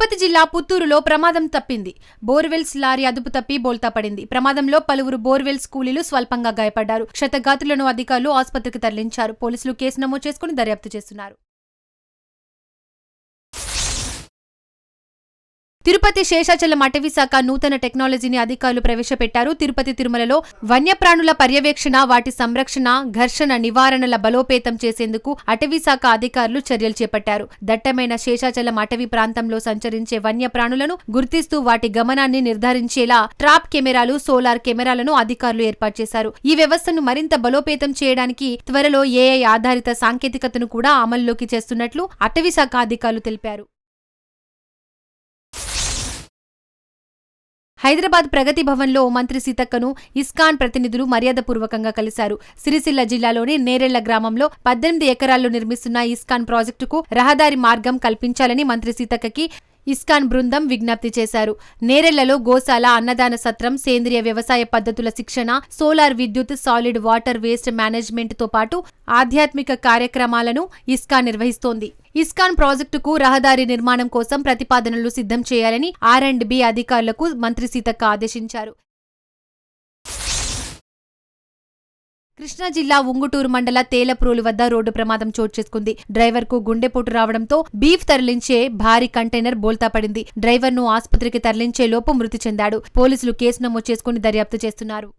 తిరుపతి జిల్లా పుత్తూరులో ప్రమాదం తప్పింది. బోర్వెల్స్ లారీ అదుపు తప్పి బోల్తా పడింది. ప్రమాదంలో పలువురు బోర్వెల్స్ కూలీలు స్వల్పంగా గాయపడ్డారు. క్షతగాత్రులను అధికారులు ఆసుపత్రికి తరలించారు. పోలీసులు కేసు నమోదు చేసుకుని దర్యాప్తు చేస్తున్నారు. తిరుపతి శేషాచలం అటవీ శాఖ నూతన టెక్నాలజీని అధికారులు ప్రవేశపెట్టారు. తిరుపతి తిరుమలలో వన్యప్రాణుల పర్యవేక్షణ, వాటి సంరక్షణ, ఘర్షణ నివారణల బలోపేతం చేసేందుకు అటవీ శాఖ అధికారులు చర్యలు చేపట్టారు. దట్టమైన శేషాచలం అటవీ ప్రాంతంలో సంచరించే వన్యప్రాణులను గుర్తిస్తూ వాటి గమనాన్ని నిర్ధారించేలా ట్రాప్ కెమెరాలు, సోలార్ కెమెరాలను అధికారులు ఏర్పాటు చేశారు. ఈ వ్యవస్థను మరింత బలోపేతం చేయడానికి త్వరలో ఏఐ ఆధారిత సాంకేతికతను కూడా అమల్లోకి చేస్తున్నట్లు అటవీ శాఖ అధికారులు తెలిపారు. హైదరాబాద్ ప్రగతి భవన్లో మంత్రి సీతక్కను ఇస్కాన్ ప్రతినిధులు మర్యాదపూర్వకంగా కలిశారు. సిరిసిల్ల జిల్లాలోని నేరెళ్ల గ్రామంలో 18 ఎకరాల్లో నిర్మిస్తున్న ఇస్కాన్ ప్రాజెక్టుకు రహదారి మార్గం కల్పించాలని మంత్రి సీతక్కకి ఇస్కాన్ బృందం విజ్ఞప్తి చేశారు. నేరెళ్లలో గోశాల, అన్నదాన సత్రం, సేంద్రియ వ్యవసాయ పద్ధతుల శిక్షణ, సోలార్ విద్యుత్, సాలిడ్ వాటర్ వేస్ట్ మేనేజ్మెంట్ తో పాటు ఆధ్యాత్మిక కార్యక్రమాలను ఇస్కాన్ నిర్వహిస్తోంది. ఇస్కాన్ ప్రాజెక్టుకు రహదారి నిర్మాణం కోసం ప్రతిపాదనలు సిద్ధం చేయాలని R&B అధికారులకు మంత్రి సీతక్క ఆదేశించారు. కృష్ణా జిల్లా ఉంగుటూరు మండల తేలప్రోలు వద్ద రోడ్డు ప్రమాదం చోటు చేసుకుంది. డ్రైవర్ కు గుండెపోటు రావడంతో బీఫ్ తరలించే భారీ కంటైనర్ బోల్తా పడింది. డ్రైవర్ ను ఆసుపత్రికి తరలించే లోపు మృతి చెందాడు. పోలీసులు కేసు నమోదు చేసుకుని దర్యాప్తు చేస్తున్నారు.